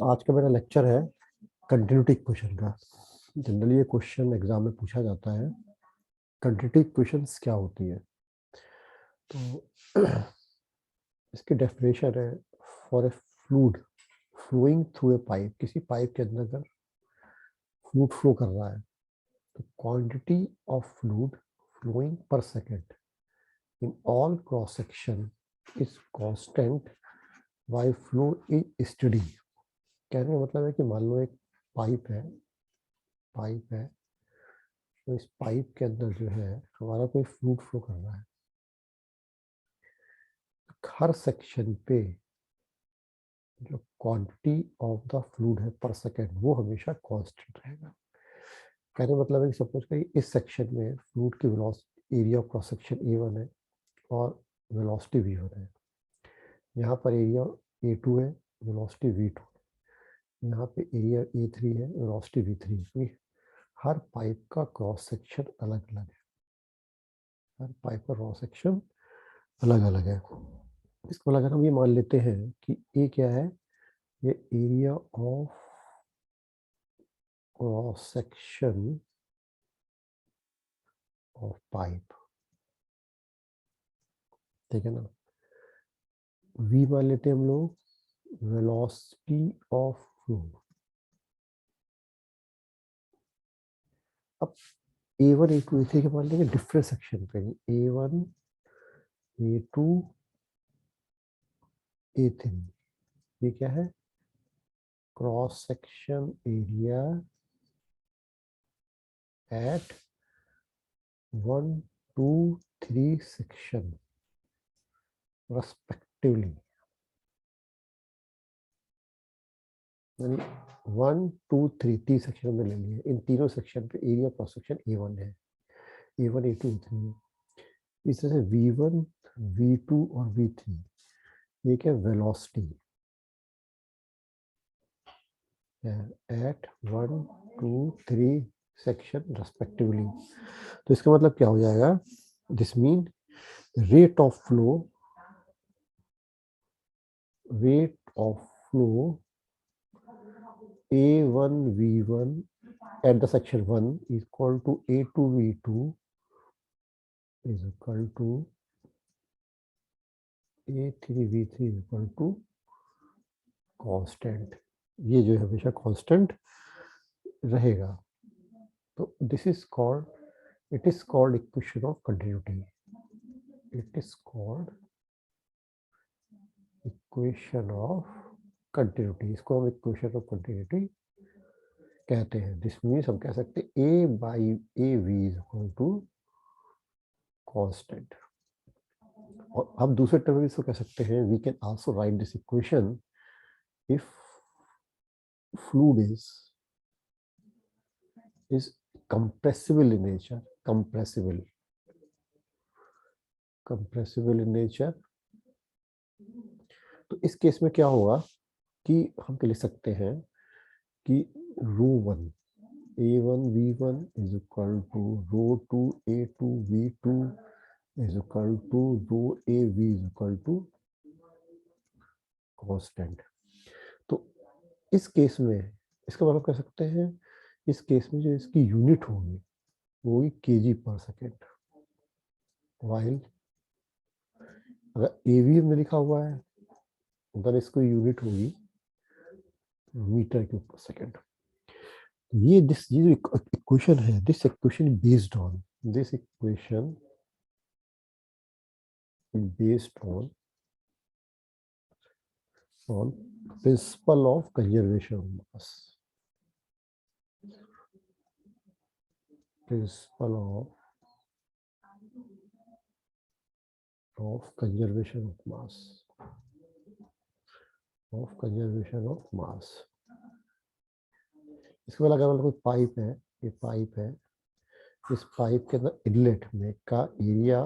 आज का मेरा लेक्चर है कंटिन्यूटी इक्वेशन का। जनरली ये क्वेश्चन एग्जाम में पूछा जाता है, कंटिन्यूटी इक्वेशंस क्या होती है। तो इसकी डेफिनेशन है, for a fluid flowing through a pipe, किसी पाइप के अंदर अगर फ्लूइड फ्लो कर रहा है तो quantity of fluid flowing per second in all cross section is constant while flow is steady. कहने का मतलब है कि मान लो एक पाइप है तो इस पाइप के अंदर जो है हमारा कोई फ्लूइड फ्लो कर रहा है, हर सेक्शन पे जो क्वांटिटी ऑफ द फ्लूइड है पर सेकेंड वो हमेशा कांस्टेंट रहेगा। कहने का मतलब है कि सपोज करिए इस सेक्शन में फ्लूइड की velocity area of cross section A1 है और वेलोसिटी V1 है। यहाँ पर एरिया A2 है, वेलोसिटी V2 है। यहाँ पे एरिया A3 है, वेलोसिटी V3 है। हर पाइप का क्रॉस सेक्शन अलग अलग है, हर पाइप का क्रॉस सेक्शन अलग अलग है। इसको अगर हम ये मान लेते हैं कि ये क्या है, ये area of cross section of pipe, ठीक है ना। V मान लेते हैं हम लोग वेलोसिटी ऑफ फ्लो। अब A1 A2 A3 के मान लेंगे डिफरेंट सेक्शन पे, A1 A2 A3, ये क्या है, cross section area at 1 2 3 section respectively, यानी 1 2 3 तीन सेक्शन में ले लिए। इन तीनों सेक्शन पे एरिया क्रॉस सेक्शन A1 है, A1 A2 A3 है। इस तरह से V1 V2 और V3 ये क्या वेलोसिटी एट 1 2 3 सेक्शन रेस्पेक्टिवली। तो इसका मतलब क्या हो जाएगा, this mean rate of flow A1 V1 at the section 1 is equal to A2 V2 is equal to A3 V3 is equal to constant. ये जो है हमेशा कांस्टेंट रहेगा। तो this is called, it is called equation of continuity. It is called equation of continuity. इसको हम equation of continuity कहते हैं। दिस मीन्स हम कह सकते हैं A by AV is equal to constant. और अब दूसरे टर्म में इसको कह सकते हैं, we can also write this equation if fluid is compressible in nature, compressible in nature। तो इस केस में क्या होगा कि हम लिख सकते हैं कि ρ1 A1 V1 is equal to ρ2 A2 V2 is equal to ρ AV is equal to constant. तो इस केस में इसका मतलब कह सकते हैं, इस केस में जो इसकी यूनिट होगी वो होगी kg पर सेकेंड, वाइल अगर AV में लिखा हुआ है अगर इसको यूनिट होगी मीटर क्यूब पर सेकेंड। ये जो इक्वेशन है, this equation based on principle of conservation of mass, principle of conservation of mass. इसके बाद अगर कोई पाइप है, ये पाइप है, इस पाइप के अंदर इनलेट में का एरिया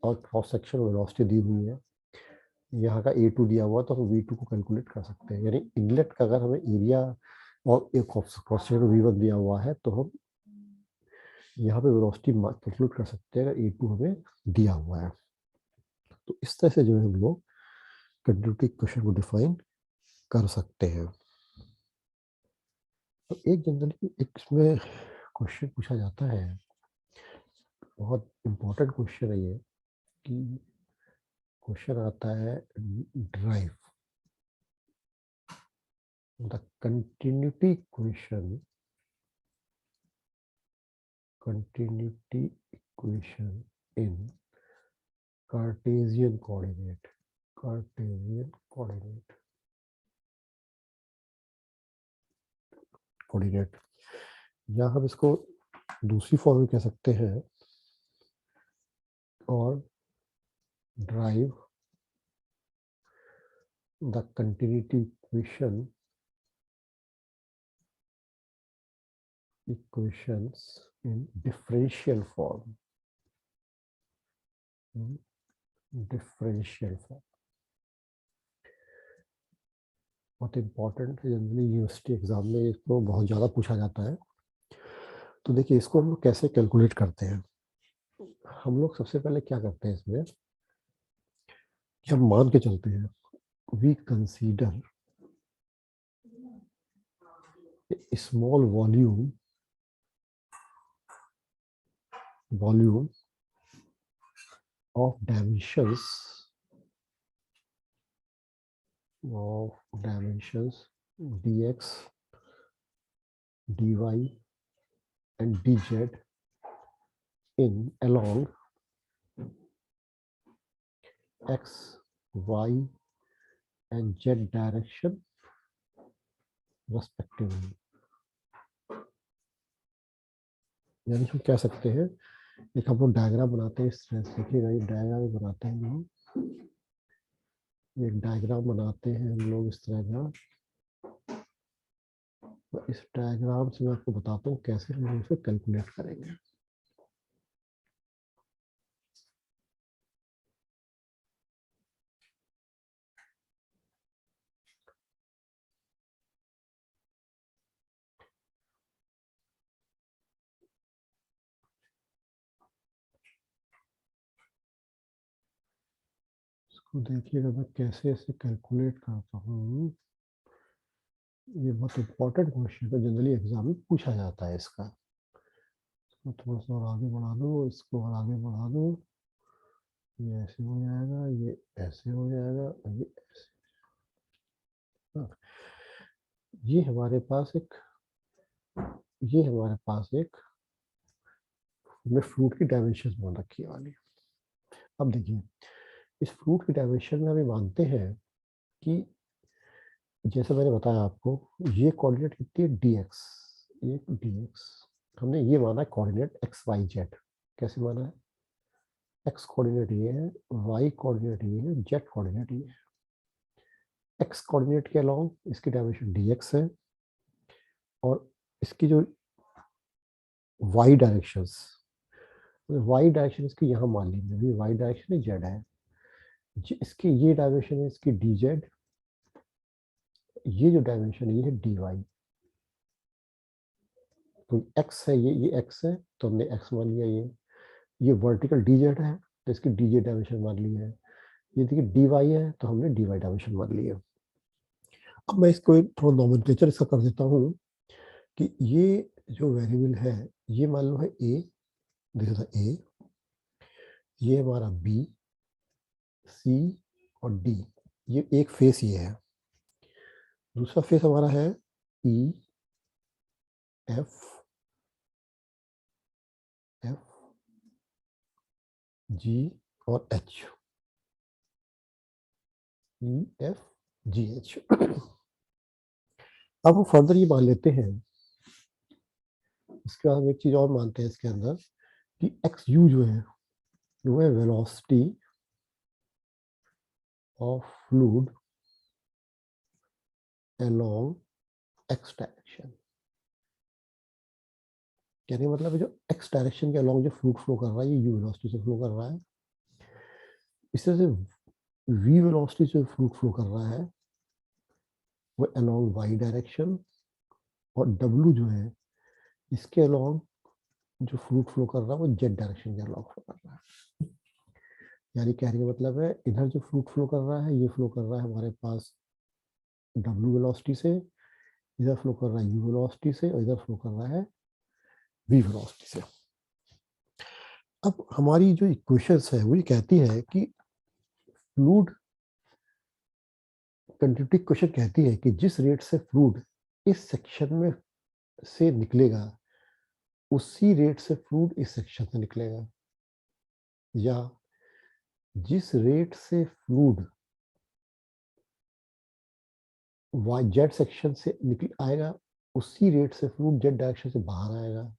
और क्रॉस सेक्शन वेलोसिटी दी हुई है। यहाँ का A2 दिया हुआ तो हम V2 को कैलकुलेट कर सकते हैं। यानी इनलेट का अगर हमें एरिया और एक क्रॉस सेक्शन V1 दिया हुआ है तो हम यहाँ पे वेलोसिटी कैलकुलेट कर सकते हैं अगर A2 हमें दिया हुआ है। तो इस तरह से जो है हम लोग कंटिन्यूटी इक्वेशन को डिफाइन कर सकते हैं। तो एक जनरली एक इसमें क्वेश्चन पूछा जाता है, बहुत इम्पोर्टेंट क्वेश्चन है ये, कि क्वेश्चन आता है drive the continuity equation in Cartesian coordinate. या हम इसको दूसरी फॉर्म में कह सकते हैं, और drive the continuity equations in differential form. बहुत इंपॉर्टेंट है, जनरली यूनिवर्सिटी एग्जाम में इसको बहुत ज़्यादा पूछा जाता है। तो देखिए, इसको हम लोग कैसे कैलकुलेट करते हैं। हम लोग सबसे पहले क्या करते हैं इसमें, कि हम मान के चलते हैं, we consider small volume of dimensions dx, dy and dz in along x, y and z direction respectively. यानी हम कह सकते हैं, एक हम लोग डायग्राम बनाते हैं इस तरह से, देखिएगा ये डायग्राम बनाते हैं हम, एक डायग्राम बनाते हैं हम लोग इस तरह का। तो इस डायग्राम से मैं आपको बताता हूँ कैसे हम लोग इसे कैलकुलेट करेंगे। इसको देखिएगा मैं कैसे इसे कैलकुलेट करता हूँ। ये बहुत इंपॉर्टेंट क्वेश्चन है, जनरली एग्जाम में पूछा जाता है इसका। इसको थोड़ा सा और आगे बढ़ा दो, इसको और आगे बढ़ा दो, ये ऐसे हो जाएगा, ये ऐसे हो जाएगा, ये ऐसे। हाँ, ये हमारे पास एक हमने फ्रूट की डायमेंशन मान रखी है वाली। अब देखिए, इस फ्रूट की डायमेंशन में हमें मानते हैं कि जैसे मैंने बताया आपको, ये कोऑर्डिनेट कितनी है, dx, एक dx हमने ये माना है कोऑर्डिनेट x y z। कैसे माना है, x कोऑर्डिनेट ये है, y कोऑर्डिनेट ये है, z कोऑर्डिनेट ये है। x कोऑर्डिनेट के अलोंग इसकी डायमेंशन dx है, और इसकी जो y डायरेक्शंस, y डायरेक्शन इसकी यहाँ मान लीजिए, y डायरेक्शन है, z है, इसकी ये डायमेंशन है इसकी dz, ये जो डायमेंशन है ये है dy। तो x है, ये x है, तो हमने x मान लिया। ये वर्टिकल dz है, तो इसकी dz डायमेंशन मान ली है। ये देखिए dy है, तो हमने dy डायमेंशन मान लिया। अब मैं इसको थोड़ा नॉमेनक्लेचर इसका कर देता हूँ, कि ये जो वेरिएबल है, ये मान लो है a, दिस इज a, ये हमारा b, c और d, ये एक फेस ये है। दूसरा फेस हमारा है e, f, g और h, e, f, g, h। अब हम फर्दर ये मान लेते हैं, इसके बाद हम एक चीज और मानते हैं इसके अंदर, कि एक्स यू जो है वो है velocity of fluid along x direction. कहने का मतलब है, जो एक्स डायरेक्शन के अलोंग जो फ्लूइड फ्लो कर रहा है, ये यू वेलोसिटी से फ्लो कर रहा है। इस तरह से वी वेलोसिटी से फ्लूइड फ्लो कर रहा है वो अलोंग वाई डायरेक्शन, और डब्ल्यू जो है इसके अलोंग जो फ्लूइड फ्लो कर रहा है वो जेड डायरेक्शन के अलोंग फ्लो कर रहा है। यानी कहने का मतलब है, इधर जो फ्लूइड फ्लो कर रहा है, ये फ्लो कर रहा है हमारे पास डब्ल्यू वेलोसिटी से, इधर फ्लो कर रहा है u वेलोसिटी से और इधर फ्लो कर रहा है v वेलोसिटी से। अब हमारी जो इक्वेशन है वो ये कहती है कि फ्लूइड कंटिन्यूटी इक्वेशन कहती है कि जिस रेट से फ्लूइड इस सेक्शन में से निकलेगा उसी रेट से फ्लूइड इस सेक्शन से निकलेगा, या जिस रेट से फ्लूइड वाई जेड सेक्शन से निकल आएगा उसी रेट से फ्लूइड जेड डायरेक्शन से बाहर आएगा,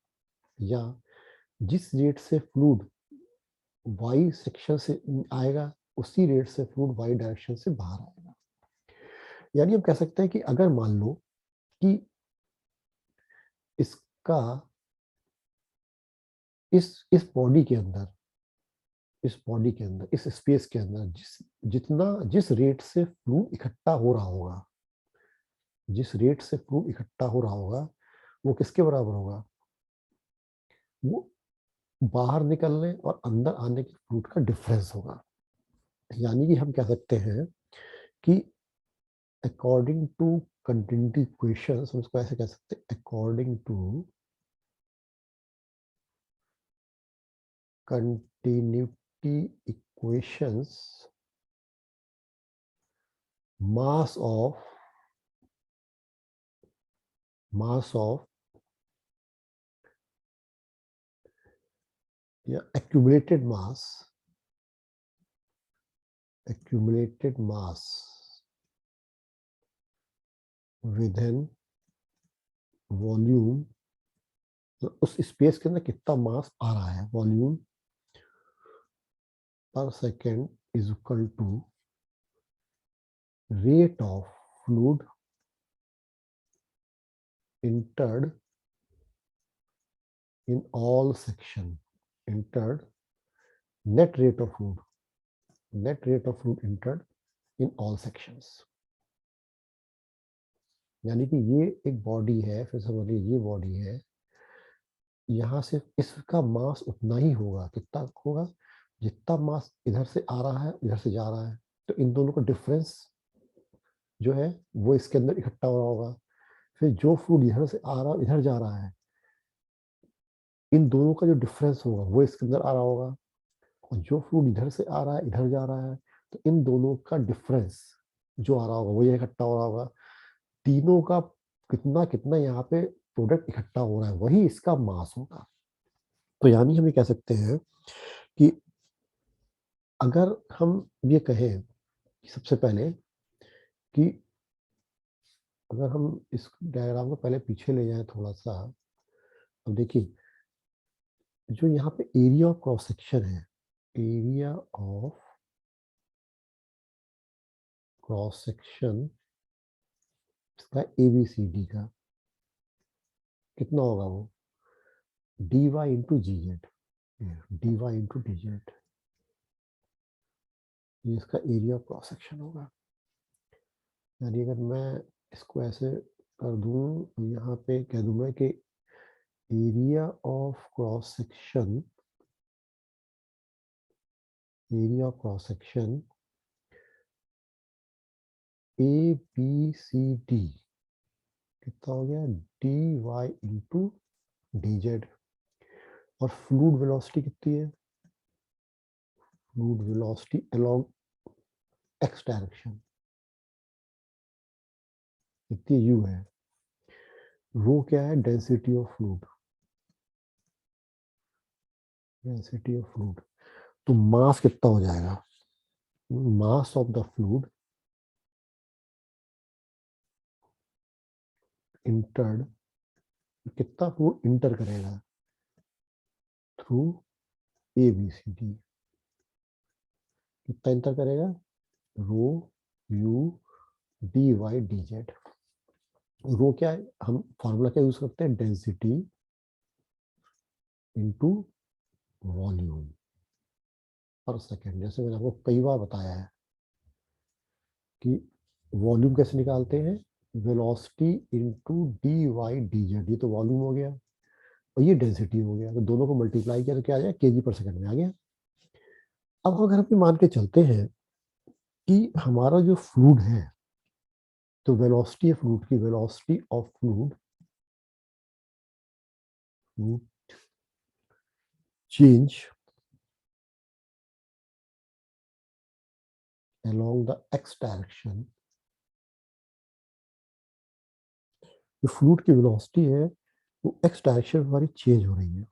या जिस रेट से फ्लूइड वाई सेक्शन से आएगा उसी रेट से फ्लूइड वाई डायरेक्शन से बाहर आएगा। यानी हम कह सकते हैं कि अगर मान लो कि इसका इस बॉडी के अंदर इस स्पेस के अंदर जिस रेट से फ्लूइड इकट्ठा हो रहा होगा, वो किसके बराबर होगा? वो बाहर निकलने और अंदर आने के फ्लूइड का डिफरेंस होगा। यानी कि हम कह सकते हैं कि अकॉर्डिंग टू कंटिन्यूटी इक्वेशंस, हम इसको ऐसे कह सकते हैं, according to continuity equations, mass of या accumulated mass within volume, तो उस स्पेस के अंदर कितना मास आ रहा है, volume per second is equal to rate of fluid entered in all section, entered net rate of fluid entered in all sections। यानी कि ये एक बॉडी है, फिर समझिए ये बॉडी है, यहाँ से इसका मास उतना ही होगा, कितना होगा? जितना मास इधर से आ रहा है इधर से जा रहा है, तो इन दोनों का डिफरेंस जो है वो इसके अंदर इकट्ठा हो रहा होगा। फिर जो फ्लूइड इधर से आ रहा है इधर जा रहा है, इन दोनों का जो डिफरेंस होगा वो इसके अंदर आ रहा होगा, और जो फ्लूइड इधर से आ रहा है इधर जा रहा है, तो इन दोनों का डिफरेंस जो आ रहा होगा वो ये इकट्ठा हो रहा होगा। तीनों का कितना कितना यहाँ पे प्रोडक्ट इकट्ठा हो रहा है, वही इसका मास होगा। तो यानी हम ये कह सकते हैं कि अगर हम ये कहें कि सबसे पहले कि अगर हम इस डायग्राम को पहले पीछे ले जाएं थोड़ा सा, अब देखिए जो यहाँ पे एरिया ऑफ क्रॉस सेक्शन है, एरिया ऑफ क्रॉस सेक्शन इसका ABCD का कितना होगा? वो dy into g z, dy into d z, ये इसका एरिया ऑफ क्रॉस सेक्शन होगा। यानी अगर मैं इसको ऐसे कर दूं तो यहाँ पे कह दूंगा कि area of cross section ABCD कितना हो गया? dy into d Z. और फ्लूइड वेलोसिटी कितनी है? Fluid velocity along x direction कितनी u है? रो क्या है? डेंसिटी ऑफ फ्लूइड, तो मास कितना हो जाएगा? Mass of the fluid entered, कितना फ्लूइड इंटर करेगा थ्रू ABCD, कितना इंटर करेगा? रो u dy डी जेड। रो क्या है? हम फॉर्मूला क्या यूज करते हैं? Density into volume per second. जैसे मैंने आपको कई बार बताया है कि वॉल्यूम कैसे निकालते हैं? Velocity into dy D z, ये तो वॉल्यूम हो गया और ये डेंसिटी हो गया, तो दोनों को मल्टीप्लाई किया तो क्या आ जाएगा? kg पर सेकेंड में आ गया। अब अगर हम मान के चलते हैं कि हमारा जो फ्लूइड है तो वेलोसिटी ऑफ फ्लूइड की velocity of fluid change along the x direction, जो फ्लूइड की वेलोसिटी है वो x डायरेक्शन में हमारी चेंज हो रही है।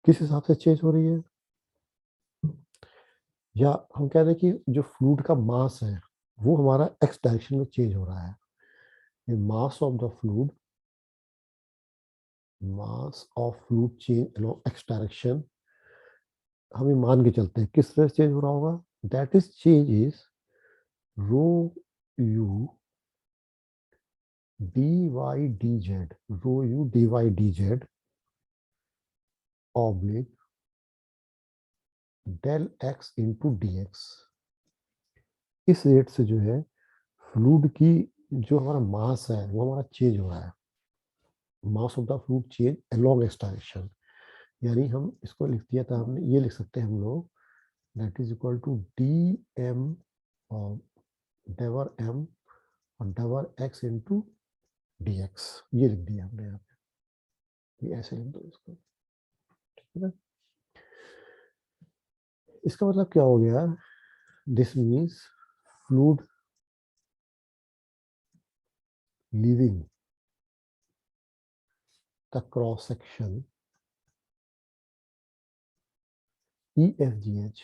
किस हिसाब से चेंज हो रही है, या हम कह रहे हैं कि जो फ्लूइड का मास है वो हमारा x डायरेक्शन में चेंज हो रहा है। ये mass of the fluid, mass of fluid change along x direction, हम ये मान के चलते हैं किस तरह से चेंज हो रहा होगा, that is change is rho u d y d z, rho u d y d z oblique del x into d x. इस रेट से जो है फ्लूइड की जो हमारा मास है वो हमारा चेंज हो रहा है। Mass of the fluid change along x direction, यानी हम इसको लिख दिया था हमने, ये लिख सकते हैं हम लोग, that is equal to d m डेवर एम और डेवर एक्स इंटू डी एक्स, ये लिख दिया हमने यहाँ पे, ये ऐसे लिख दो इसको, ठीक है ना। इसका मतलब क्या हो गया, this means fluid leaving the cross section E F G H.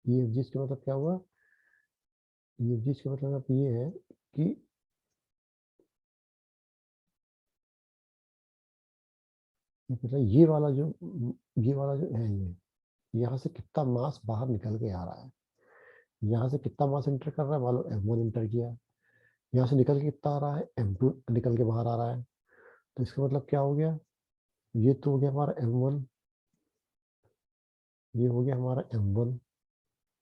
E F G H का मतलब क्या हुआ, ई एफ जी एच का मतलब ये है कि मतलब ये वाला जो है, ये यहाँ से कितना मास बाहर निकल के आ रहा है, यहाँ से कितना मास इंटर कर रहा है, मान लो m1 इंटर किया, यहाँ से निकल के कितना आ रहा है, m2 निकल के बाहर आ रहा है। तो इसका मतलब क्या हो गया, ये तो हो गया हमारा m1, ये हो गया हमारा m1,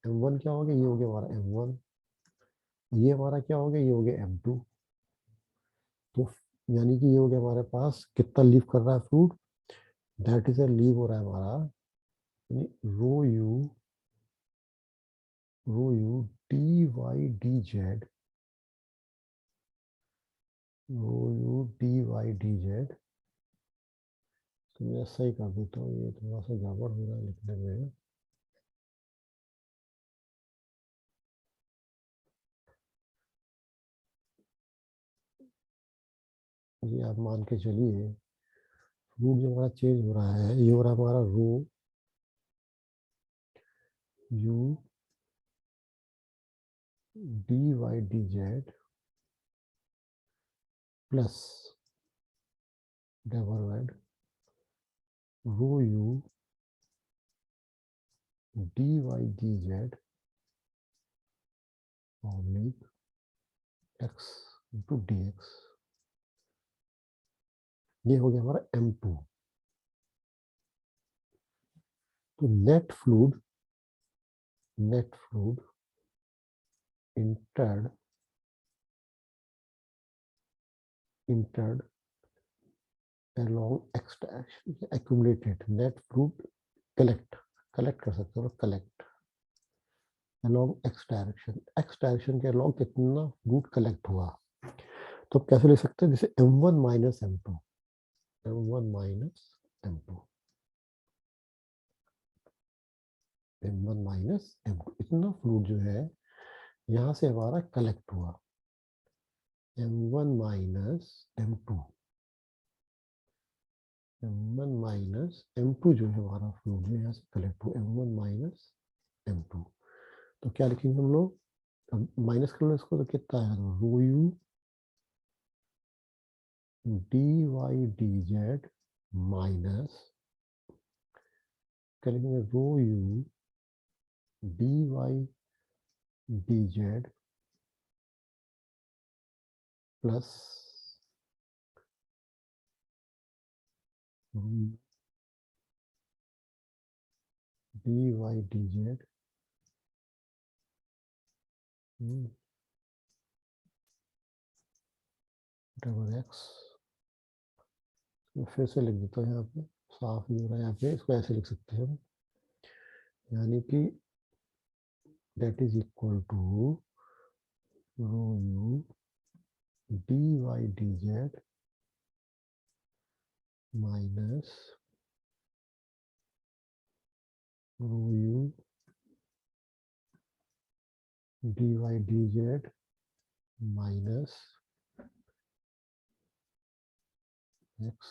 m1 क्या हो गया, ये हो गया हमारा m1, ये हमारा क्या हो गया, ये हो गया m2। तो यानी कि ये हो गया हमारे पास कितना लीव कर रहा है fluid, that is a leave हो रहा है हमारा rho u d y d z, rho u d y d z. तो मैं सही कर देता हूँ, ये थोड़ा सा गड़बड़ हो रहा है लिखने में। ये आप मान के चलिए फ्लूइड जो हमारा चेंज हो रहा है, ये हो रहा है हमारा rho u d y d z plus डेवरवेड rho u d y d z oblique x into d x. ये हो गया हमारा m2। तो net fluid entered along x direction, accumulated net fruit collect कर सकते हो, कलेक्ट along x डायरेक्शन के along कितना फ्रूट कलेक्ट हुआ। तो अब कैसे ले सकते हैं, जैसे m1 minus m2, m1 minus m2, m1 minus m2, इतना फ्रूट जो है यहाँ से हमारा कलेक्ट हुआ, m1 minus m2, m1 minus m2 जो है हमारा फ्रूट जो यहाँ से कलेक्ट हुआ, m1 माइनस m2। तो क्या लिखेंगे हम लोग, अब माइनस कर लो इसको, तो कितना है, rho u d y d z minus, क्या लिखेंगे, rho u d y d z plus d y d z double x. फिर से लिख देता हूँ यहाँ पे, साफ नहीं हो रहा है यहाँ पे, इसको ऐसे लिख सकते हैं हम, यानी कि that is equal to rho u d y d z minus rho u d y d z minus x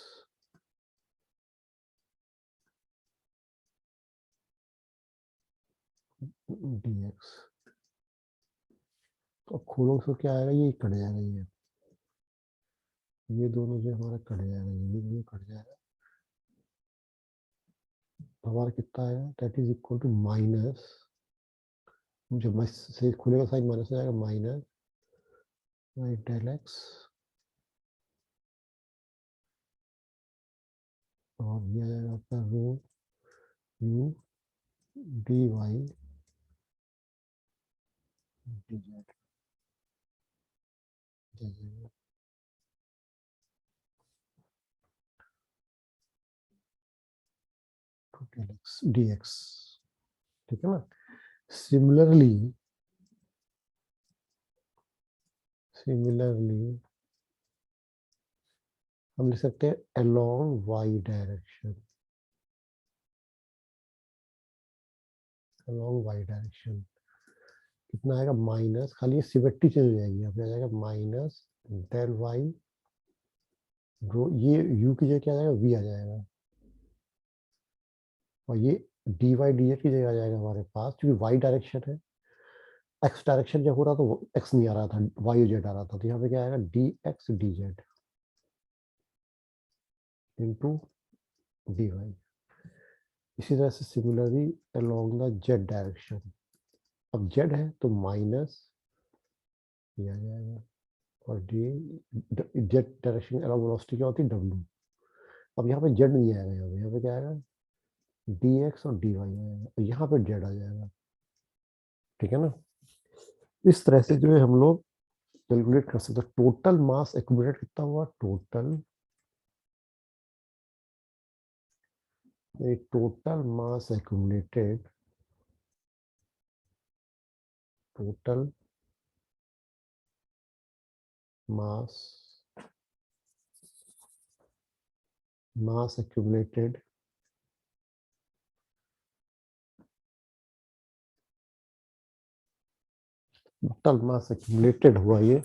d x. तो खोलो तो क्या आएगा, ये कट जाएगा, ये दोनों जो हमारा कट जाएगा, ये दोनों कट जाएगा, तो हमारा कितना आएगा, that is equal to minus, जब मैं से खुलेगा साइन माइनस हो जाएगा, माइनस डेल एक्स और ये आ जाएगा आपका rho u d y d z del x d x. ठीक है ना। सिमिलरली हम लिख सकते हैं along y direction, along y direction कितना आएगा, माइनस, खाली ये सिमेट्री चेंज हो जाएगी, यहाँ पे आ जाएगा माइनस डेल वाई रो, ये u की जगह क्या आ जाएगा, v आ जाएगा, और ये डी वाई डी जेड की जगह आ जाएगा हमारे पास, क्योंकि y डायरेक्शन है, x डायरेक्शन जब हो रहा तो x नहीं आ रहा था, y और z आ रहा था, तो यहाँ पे क्या आएगा d x d z into d y. इसी तरह से similarly along the z direction, अब जेड है तो माइनस ये आ जाएगा, और d z direction along velocity क्या होती है, डब्ल्यू। अब यहाँ पे जेड नहीं आएगा, यहाँ पे क्या आएगा, डी एक्स और डी वाई आएगा, और यहाँ पे जेड आ जाएगा। ठीक है ना। इस तरह से जो है हम लोग कैलकुलेट कर सकते हैं टोटल मास एक्यूमुलेट कितना हुआ, total mass accumulated, total mass accumulated total mass accumulated हुआ ये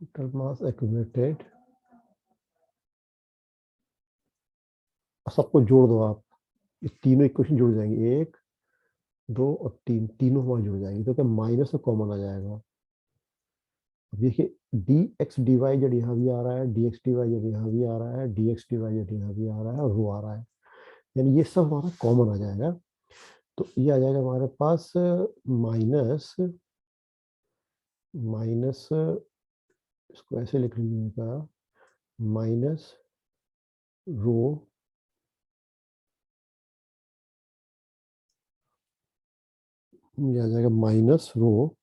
टोटल मास accumulated, सबको जोड़ दो आप, ये तीनों इक्वेशन जुड़ जाएंगे, 1 2 और 3, तीनों हमारे जुड़ जाएंगे, तो क्या माइनस में कॉमन आ जाएगा। अब देखिए डी एक्स डी वाई जब यहाँ भी आ रहा है, डी एक्स डी वाई जब यहाँ भी आ रहा है, डी एक्स डी वाई जब यहाँ भी आ रहा है, और रो आ रहा है, यानी ये सब हमारा कॉमन आ जाएगा। तो ये आ जाएगा हमारे पास माइनस माइनस, इसको ऐसे लिख लीजिएगा, माइनस रो ये आ जाएगा minus rho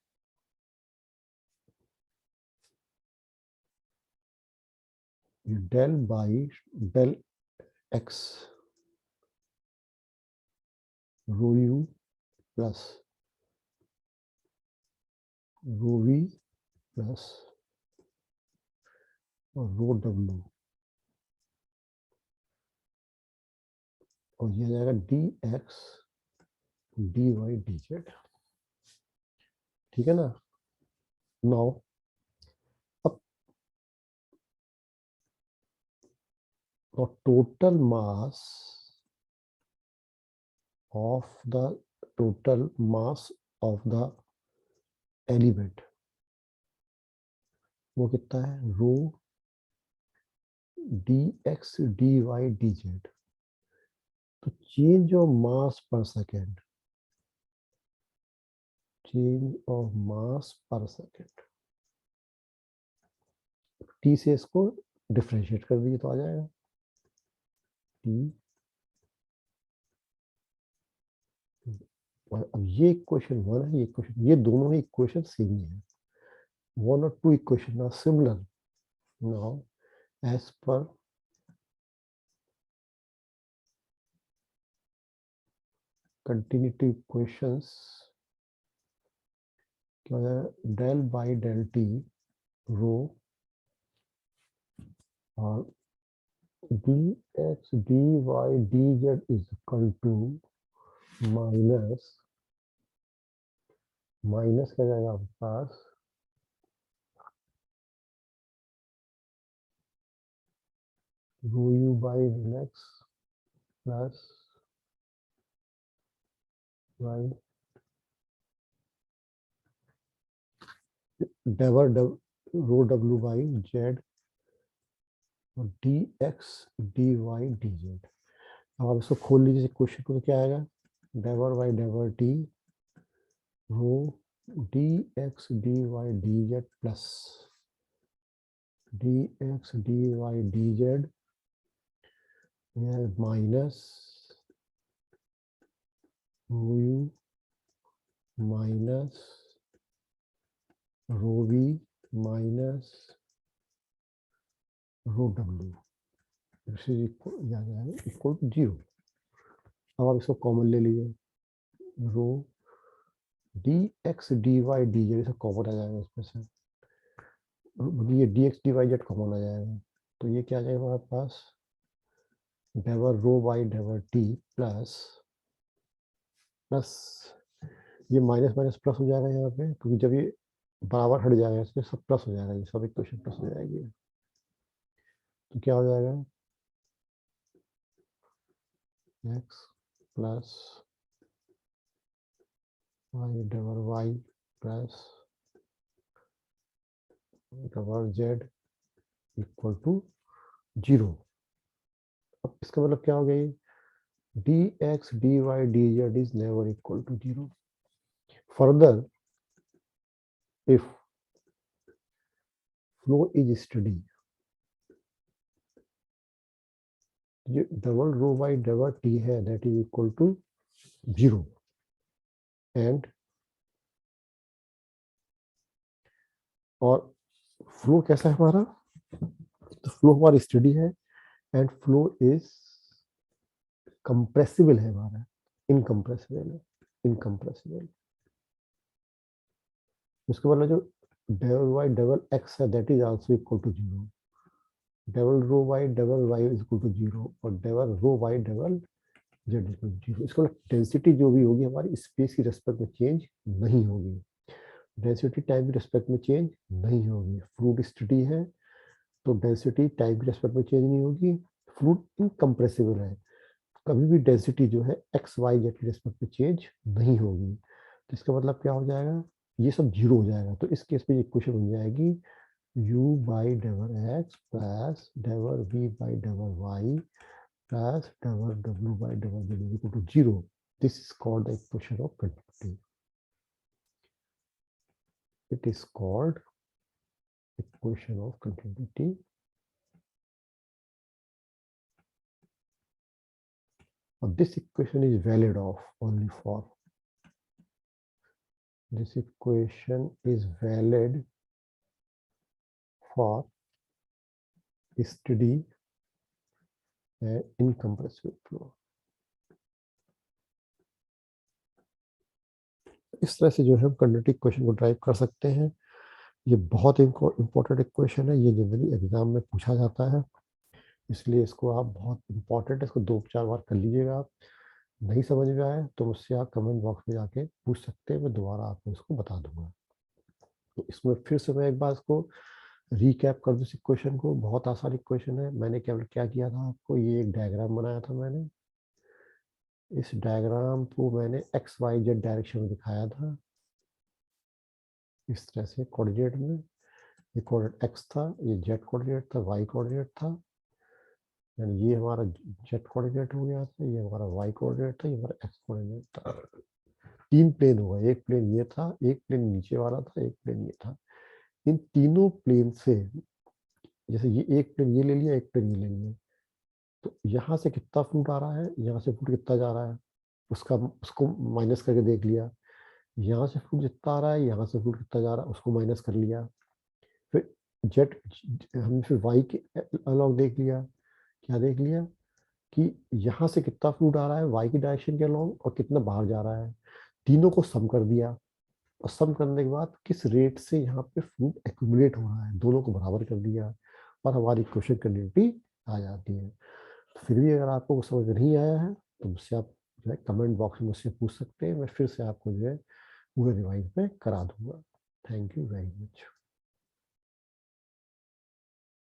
del by del x row you plus row we plus और रो डब्ल्यू, और ये आ जाएगा D x D y d Z. ठीक है ना। नाउ अब total mass of the total mass of the element वो कितना है, rho D x D y d z. तो चेंज ऑफ मास पर सेकेंड, चेंज ऑफ मास पर सेकेंड, टी से इसको डिफ्रेंशिएट कर दीजिए तो आ जाएगा टी। और अब ये इक्वेशन 1 है, ये इक्वेशन, ये दोनों ही इक्वेशन सेम ही है, 1 और 2 equation are similar, Now, as per continuity equations, क्या है, del by del t rho और dx dy dz is equal to minus क्या जाएगा आपके पास rho u by x plus y double rho w by z और dx dy dz। अब आप इसको खोल लीजिए क्वेश्चन को, तो क्या आएगा, double by double t rho dx dy dz plus dx dy dz minus rho u minus rho v minus rho w equal to 0। अब आप इसको कॉमन ले लीजिए, रो dx dy dz से कॉमन आ जाएगा, इसमें से ये dx dy z कॉमन आ जाएगा, तो ये क्या आ जाएगा हमारे पास double rho by double t plus ये माइनस माइनस प्लस हो जाएगा यहाँ पे, क्योंकि जब ये बराबर हट जाएगा इसमें सब प्लस हो जाएगा, ये सब इक्वेशन प्लस हो जाएगी। तो क्या हो जाएगा x plus y double y plus double z equal to 0। अब इसका मतलब क्या हो गया, ये dx dy dz is never equal to 0. Further, if flow is steady, ये double rho by double t है that is equal to 0 and और फ्लो कैसा है हमारा, तो फ्लो हमारा स्टडी है एंड फ्लो इज कंप्रेसिबल है हमारा, इनकम्प्रेसिबल है, इनकम्प्रेसिबल। उसके बाद जो डबल वाई डबल एक्स है that is also equal to 0, double rho by double y is equal to 0 और double rho by double z equal to 0। इसका मतलब डेंसिटी जो भी होगी हमारी स्पेस की रेस्पेक्ट में चेंज नहीं होगी, डेंसिटी टाइम की रेस्पेक्ट में चेंज नहीं होगी। फ्लूइड स्टेडी है तो डेंसिटी टाइम की रेस्पेक्ट में चेंज नहीं होगी, फ्लूइड इनकम्प्रेसिबल है, कभी भी डेंसिटी जो है एक्स वाई जेड की रेस्पेक्ट में चेंज नहीं होगी। तो इसका मतलब क्या हो जाएगा, ये सब 0 हो जाएगा। तो इस केस में इक्वेशन बन जाएगी u by double x plus double v by double y plus double w by double z equal to 0। This is called the equation of continuity. It is called equation of continuity. Now this equation is valid of only for, this equation is valid for steady and incompressible flow. इस तरह से जो है हम continuity equation को drive कर सकते हैं। ये बहुत इंपॉर्टेंट इक्वेशन है, ये जनरली एग्जाम में पूछा जाता है, इसलिए इसको आप बहुत इंपॉर्टेंट है, इसको 2-4 बार कर लीजिएगा। आप नहीं समझ में आए तो मुझसे आप कमेंट बॉक्स में जाके पूछ सकते हैं, मैं दोबारा आपको इसको बता दूंगा। तो इसमें फिर से मैं एक बार इसको रीकैप कर दूं इस इक्वेशन को, बहुत आसान इक्वेशन है। मैंने केवल क्या किया था, आपको ये एक डायग्राम बनाया था मैंने, इस डायग्राम को मैंने एक्स वाई जेड डायरेक्शन में दिखाया था, इस तरह से कोऑर्डिनेट में। ये कोऑर्डिनेट एक्स था, ये जेड कोऑर्डिनेट था, वाई कोऑर्डिनेट था, यानी ये हमारा जेड कोऑर्डिनेट हो गया था, ये हमारा वाई कोऑर्डिनेट था, ये हमारा एक्स कोऑर्डिनेट था। 3 प्लेन हो गए, एक प्लेन ये था, एक प्लेन नीचे वाला था, एक प्लेन ये था। इन तीनों प्लेन से, जैसे ये एक प्लेन ये ले लिया, एक प्लेन ये ले लिया, तो यहाँ से कितना फ्लूइड आ रहा है, यहाँ से फ्लूइड कितना जा रहा है, उसको माइनस करके देख लिया। यहाँ से फ्लूइड जितना आ रहा है, यहाँ से फ्लूइड कितना जा रहा है, उसको माइनस कर लिया। फिर जेट हमने फिर वाई के अलॉन्ग देख लिया, क्या देख लिया कि यहाँ से कितना फ्लूइड आ रहा है वाई की डायरेक्शन के अलॉन्ग और कितना बाहर जा रहा है, तीनों को सम कर दिया और सम करने के बाद किस रेट से यहाँ पे फ्लूइड एक्यूमुलेट हो रहा है, दोनों को बराबर कर दिया और हमारी क्वेश्चन कंटिन्यूटी आ जाती है। फिर भी अगर आपको समझ नहीं आया है तो मुझसे आप जो है कमेंट बॉक्स में मुझसे पूछ सकते हैं, मैं फिर से आपको जो है पूरे रिवाइज में करा दूंगा। Thank you very much.